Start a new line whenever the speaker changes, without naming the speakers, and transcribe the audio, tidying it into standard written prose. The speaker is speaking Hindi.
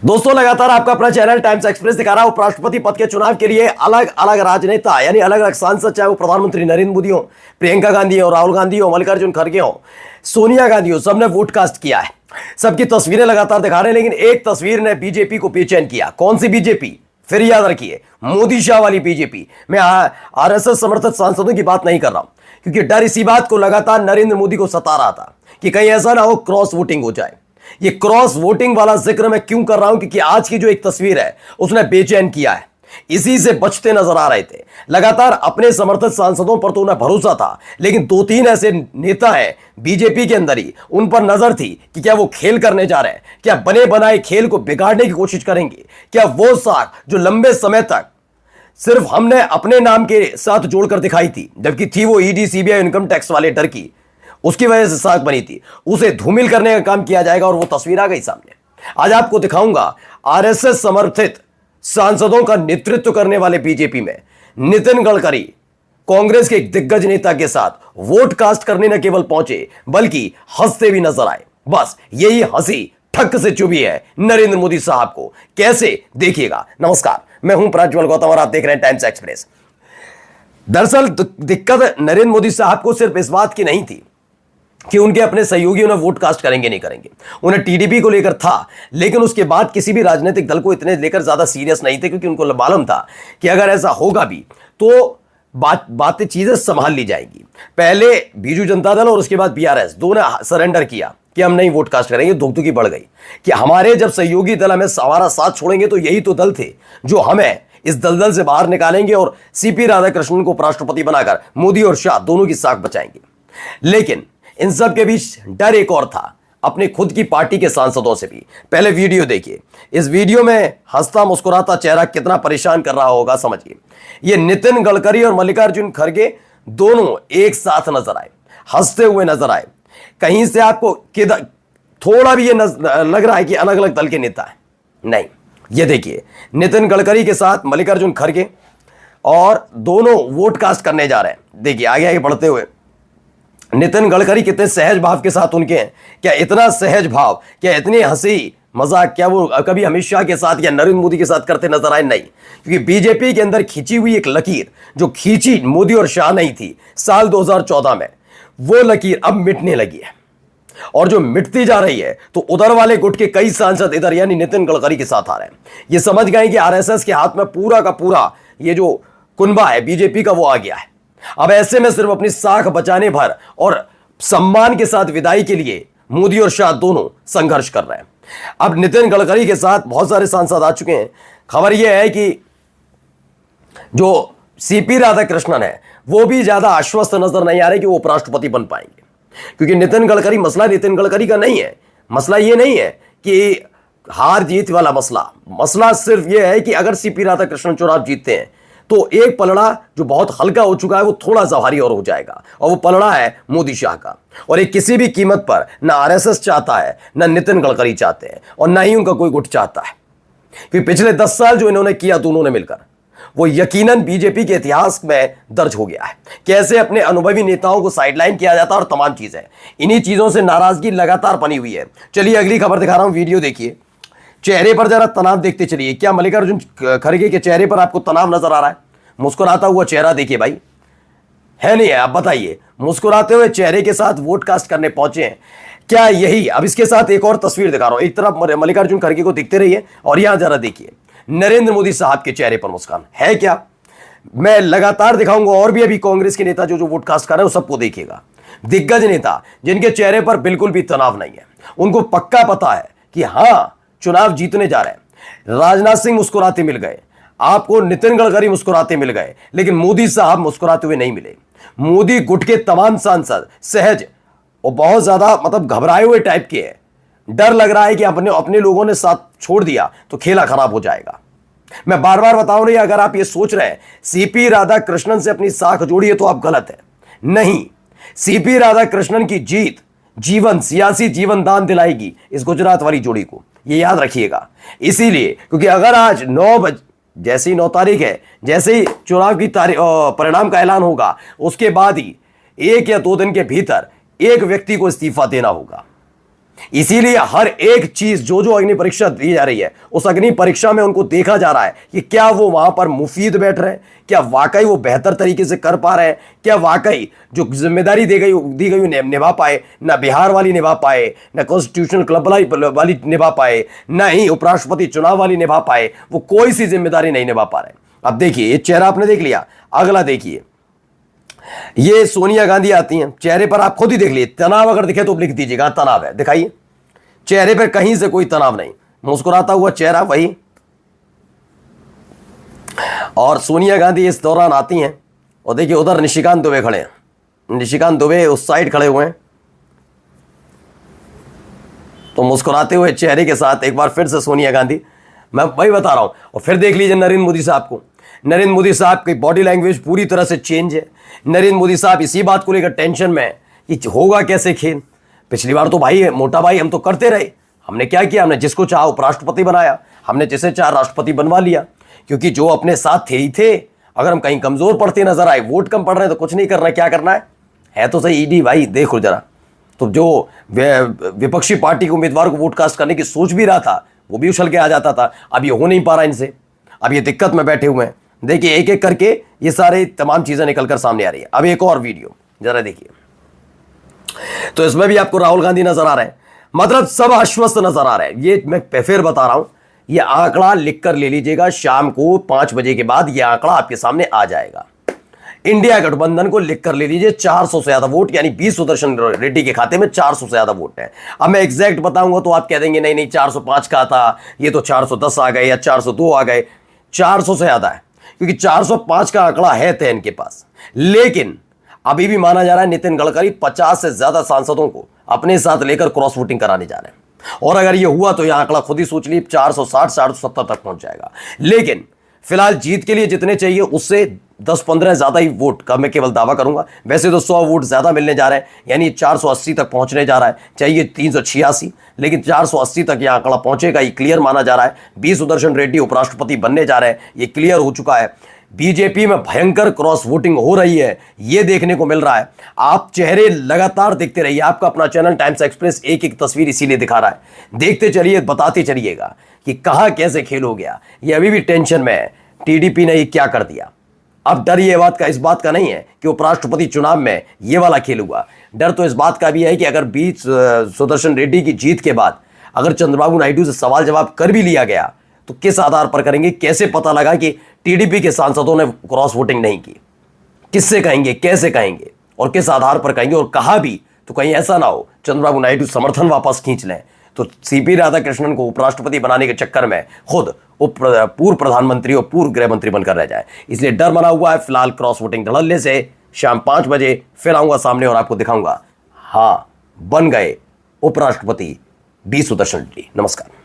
दोस्तों, लगातार आपका अपना चैनल टाइम्स एक्सप्रेस दिखा रहा है उपराष्ट्रपति पद के चुनाव के लिए अलग अलग राजनेता यानी अलग अलग सांसद, चाहे वो प्रधानमंत्री नरेंद्र मोदी हो, प्रियंका गांधी हो, राहुल गांधी हो, मल्लिकार्जुन खड़गे हो, सोनिया गांधी हो, सबने वोट कास्ट किया है। सबकी तस्वीरें लगातार दिखा रहे हैं, लेकिन एक तस्वीर ने बीजेपी को बेचैन किया। कौन सी बीजेपी? फिर याद रखिए, मोदी शाह वाली बीजेपी। मैं आरएसएस समर्थित सांसदों की बात नहीं कर रहा हूं, क्योंकि डर इसी बात को लगातार नरेंद्र मोदी को सता रहा था कि कहीं ऐसा ना हो क्रॉस वोटिंग हो जाए। ये क्रॉस वोटिंग वाला जिक्र मैं क्यों कर रहा हूं? क्योंकि आज की जो एक तस्वीर है उसने बेचैन किया है। इसी से बचते नजर आ रहे थे। लगातार अपने समर्थित सांसदों पर तो उन्हें भरोसा था, लेकिन दो तीन ऐसे नेता हैं बीजेपी के अंदर ही, उन पर नजर थी कि क्या वो खेल करने जा रहे हैं, क्या बने बनाए खेल को बिगाड़ने की कोशिश करेंगे, क्या वो साख जो लंबे समय तक सिर्फ हमने अपने नाम के साथ जोड़कर दिखाई थी, जबकि थी वो ईडी सीबीआई इनकम टैक्स वाले डर की, उसकी वजह से साख बनी थी, उसे धूमिल करने का काम किया जाएगा। और वो तस्वीर आ गई सामने। आज आपको दिखाऊंगा आरएसएस समर्थित सांसदों का नेतृत्व करने वाले बीजेपी में नितिन गडकरी कांग्रेस के एक दिग्गज नेता के साथ वोट कास्ट करने न केवल पहुंचे, बल्कि हंसते भी नजर आए। बस यही हंसी ठक से चुभी है नरेंद्र मोदी साहब को। कैसे, देखिएगा। नमस्कार, मैं हूं प्रज्वल गौतम और आप देख रहे हैं टाइम्स एक्सप्रेस। दरअसल दिक्कत नरेंद्र मोदी साहब को सिर्फ इस बात की नहीं थी कि उनके अपने सहयोगी उन्हें वोट कास्ट करेंगे नहीं करेंगे। उन्हें टीडीपी को लेकर था, लेकिन उसके बाद किसी भी राजनीतिक दल को इतने लेकर ज्यादा सीरियस नहीं थे, क्योंकि उनको मालूम था कि अगर ऐसा होगा भी तो बातें चीजें संभाल ली जाएंगी। पहले बीजू जनता दल और उसके बाद बीआरएस दोनों ने सरेंडर किया कि हम नहीं वोट कास्ट करेंगे। धुकधुकी बढ़ गई कि हमारे जब सहयोगी दल हमें हमारा साथ छोड़ेंगे तो यही तो दल थे जो हमें इस दलदल से बाहर निकालेंगे और सीपी राधाकृष्णन को उपराष्ट्रपति बनाकर मोदी और शाह दोनों की साख बचाएंगे। लेकिन इन सब के बीच डर एक और था, अपने खुद की पार्टी के सांसदों से भी। पहले वीडियो देखिए। इस वीडियो में हंसता मुस्कुराता चेहरा कितना परेशान कर रहा होगा, समझिए। ये नितिन गडकरी और मल्लिकार्जुन खड़गे दोनों एक साथ नजर आए, हंसते हुए नजर आए। कहीं से आपको किधर थोड़ा भी ये लग रहा है कि अलग अलग दल के नेता है? नहीं। ये देखिए, नितिन गडकरी के साथ मल्लिकार्जुन खड़गे और दोनों वोट कास्ट करने जा रहे हैं। देखिए आगे आगे बढ़ते हुए नितिन गडकरी कितने सहज भाव के साथ उनके हैं। क्या इतना सहज भाव, क्या इतनी हंसी मजाक क्या वो कभी अमित शाह के साथ या नरेंद्र मोदी के साथ करते नजर आए? नहीं। क्योंकि बीजेपी के अंदर खींची हुई एक लकीर जो खींची मोदी और शाह नहीं थी साल 2014 में, वो लकीर अब मिटने लगी है। और जो मिटती जा रही है तो उधर वाले गुट के कई सांसद इधर यानी नितिन गडकरी के साथ आ रहे हैं। ये समझ गए कि आरएसएस के हाथ में पूरा का पूरा ये जो कुनबा है बीजेपी का वो आ गया है। अब ऐसे में सिर्फ अपनी साख बचाने भर और सम्मान के साथ विदाई के लिए मोदी और शाह दोनों संघर्ष कर रहे हैं। अब नितिन गडकरी के साथ बहुत सारे सांसद आ चुके हैं। खबर यह है कि जो सीपी राधाकृष्णन है वो भी ज्यादा आश्वस्त नजर नहीं आ रहे कि वो उपराष्ट्रपति बन पाएंगे, क्योंकि नितिन गडकरी, मसला नितिन गडकरी का नहीं है। मसला ये नहीं है कि हार जीत वाला मसला सिर्फ यह है कि अगर सीपी राधाकृष्णन चुनाव जीतते हैं तो एक पलड़ा जो बहुत हल्का हो चुका है वो थोड़ा सा भारी और हो जाएगा, और वो पलड़ा है मोदी शाह का। और ये किसी भी कीमत पर ना आरएसएस चाहता है, ना नितिन गडकरी चाहते हैं, और ना ही उनका कोई गुट चाहता है। क्योंकि पिछले 10 साल जो इन्होंने किया दोनों ने मिलकर, वो यकीनन बीजेपी के इतिहास में दर्ज हो गया है। कैसे अपने अनुभवी नेताओं को साइडलाइन किया जाता है और तमाम चीजें, इन्हीं चीजों से नाराजगी लगातार बनी हुई है। चलिए अगली खबर दिखा रहा हूं, वीडियो देखिए। चेहरे पर जरा तनाव देखते चलिए। क्या मल्लिकार्जुन खड़गे के चेहरे पर आपको तनाव नजर आ रहा है? मुस्कुराता हुआ चेहरा देखिए भाई, है नहीं है? आप बताइए। मुस्कुराते हुए चेहरे के साथ वोट कास्ट करने पहुंचे हैं। क्या यही? अब इसके साथ एक और तस्वीर दिखा रहा हूं। एक तरफ मल्लिकार्जुन खड़गे को दिखते रहिए और यहां जरा देखिए नरेंद्र मोदी साहब के चेहरे पर मुस्कान है क्या? मैं लगातार दिखाऊंगा और भी अभी कांग्रेस के नेता जो वोट कास्ट कर रहे हैं सबको देखिएगा। दिग्गज नेता जिनके चेहरे पर बिल्कुल भी तनाव नहीं है, उनको पक्का पता है कि हां चुनाव जीतने जा रहे हैं। राजनाथ सिंह मुस्कुराते मिल गए आपको, नितिन गडकरी मुस्कुराते मिल गए, लेकिन मोदी साहब मुस्कुराते हुए नहीं मिले। मोदी गुट के तमाम सांसद सहज और बहुत ज्यादा घबराए हुए टाइप के हैं। डर लग रहा है कि अपने लोगों ने साथ छोड़ दिया तो खेला खराब हो जाएगा। मैं बार बार बताऊं नहीं, अगर आप ये सोच रहे हैं सीपी राधाकृष्णन से अपनी साख जोड़ी है तो आप गलत है। नहीं, सीपी राधाकृष्णन की जीत सियासी जीवन दान दिलाएगी इस गुजरात वाली जोड़ी को, ये याद रखिएगा। इसीलिए क्योंकि अगर आज 9 तारीख है, जैसे ही चुनाव की परिणाम का ऐलान होगा उसके बाद ही 1 या 2 दिन के भीतर एक व्यक्ति को इस्तीफा देना होगा। इसीलिए हर एक चीज जो जो अग्नि परीक्षा दी जा रही है, उस अग्नि परीक्षा में उनको देखा जा रहा है कि क्या वो वहां पर मुफीद बैठ रहे हैं, क्या वाकई वो बेहतर तरीके से कर पा रहे हैं, क्या वाकई जो जिम्मेदारी दी गई निभा पाए, ना बिहार वाली निभा पाए, ना कॉन्स्टिट्यूशनल क्लब वाली निभा पाए, ना ही उपराष्ट्रपति चुनाव वाली निभा पाए, वो कोई सी जिम्मेदारी नहीं निभा पा रहे। अब देखिए, ये चेहरा आपने देख लिया, अगला देखिए, ये सोनिया गांधी आती हैं, चेहरे पर आप खुद ही देख लीजिए, तनाव अगर दिखे तो लिख दीजिएगा तनाव है, दिखाइए, चेहरे पर कहीं से कोई तनाव नहीं, मुस्कुराता हुआ चेहरा वही। और सोनिया गांधी इस दौरान आती हैं और देखिए उधर निशिकांत दुबे खड़े हैं, निशिकांत दुबे उस साइड खड़े हुए हैं, तो मुस्कुराते हुए चेहरे के साथ एक बार फिर से सोनिया गांधी, मैं वही बता रहा हूं। और फिर देख लीजिए नरेंद्र मोदी साहब को, नरेंद्र मोदी साहब की बॉडी लैंग्वेज पूरी तरह से चेंज है। नरेंद्र मोदी साहब इसी बात को लेकर टेंशन में है कि होगा कैसे खेल। पिछली बार तो भाई मोटा भाई हम तो करते रहे, हमने क्या किया, हमने जिसको चाहा उपराष्ट्रपति बनाया, हमने जिसे चाहा राष्ट्रपति बनवा लिया, क्योंकि जो अपने साथ थे ही थे। अगर हम कहीं कमजोर पड़ते नजर आए, वोट कम पड़ रहे हैं, तो कुछ नहीं करना, क्या करना है तो सही। ईडी भाई देखो जरा, तो जो विपक्षी पार्टी के उम्मीदवार को वोट कास्ट करने की सोच भी रहा था, वो भी उछल के आ जाता था। अब ये हो नहीं पा रहा इनसे, अब ये दिक्कत में बैठे हुए हैं। देखिए एक एक करके ये सारे तमाम चीजें निकलकर सामने आ रही है। अब एक और वीडियो जरा देखिए, तो इसमें भी आपको राहुल गांधी नजर आ रहे हैं, मतलब सब आश्वस्त नजर आ रहे हैं। ये मैं फिर बता रहा हूं, ये आंकड़ा लिख कर ले लीजिएगा, शाम को 5 बजे के बाद ये आंकड़ा आपके सामने आ जाएगा। इंडिया गठबंधन को लिख कर ले लीजिए, 400 से ज्यादा वोट, यानी 20 सुदर्शन रेड्डी के खाते में 400 से ज्यादा वोट है। अब मैं एग्जैक्ट बताऊंगा तो आप कह देंगे नहीं 405 का था, ये तो 410 आ गए या 402 आ गए। 400 से ज्यादा है, क्योंकि 405 का आंकड़ा है तय इनके पास। लेकिन अभी भी माना जा रहा है नितिन गडकरी 50 से ज्यादा सांसदों को अपने साथ लेकर क्रॉस वोटिंग कराने जा रहे हैं, और अगर ये हुआ तो यह आंकड़ा खुद ही सोच लीजिए 460 470 तक पहुंच जाएगा। लेकिन फिलहाल जीत के लिए जितने चाहिए उससे 10-15 ज्यादा ही वोट का मैं केवल दावा करूंगा। वैसे तो 100 वोट ज्यादा मिलने जा रहे हैं, यानी 480 तक पहुंचने जा रहा है, चाहिए 386, लेकिन 480 तक यह आंकड़ा पहुंचेगा, ये क्लियर माना जा रहा है। 20 सुदर्शन रेड्डी उपराष्ट्रपति बनने जा रहे हैं, ये क्लियर हो चुका है। बीजेपी में भयंकर क्रॉस वोटिंग हो रही है, ये देखने को मिल रहा है। आप चेहरे लगातार देखते रहिए, आपका अपना चैनल टाइम्स एक्सप्रेस एक एक तस्वीर इसीलिए दिखा रहा है। देखते चलिए, बताते चलिएगा कि कहां कैसे खेल हो गया। ये अभी भी टेंशन में है, टीडीपी ने ये क्या कर दिया। अब डर ये बात का, इस बात का नहीं है कि उपराष्ट्रपति चुनाव में ये वाला खेल हुआ, डर तो इस बात का भी है कि अगर 20 सुदर्शन रेड्डी की जीत के बाद अगर चंद्रबाबू नायडू से सवाल जवाब कर भी लिया गया तो किस आधार पर करेंगे, कैसे पता लगा कि टीडीपी के सांसदों ने क्रॉस वोटिंग नहीं की, किससे कहेंगे, कैसे कहेंगे और किस आधार पर कहेंगे, और कहा भी तो कहीं ऐसा ना हो चंद्रबाबू नायडू समर्थन वापस खींच लें तो सीपी राधाकृष्णन को उपराष्ट्रपति बनाने के चक्कर में खुद पूर्व प्रधानमंत्री और पूर्व गृह मंत्री बनकर रह जाए। इसलिए डर बना हुआ है। फिलहाल क्रॉस वोटिंग धड़ल्ले से शाम 5 बजे फिर आऊंगा सामने और आपको दिखाऊंगा, हाँ बन गए उपराष्ट्रपति 20 सुदर्शन रेड्डी। नमस्कार।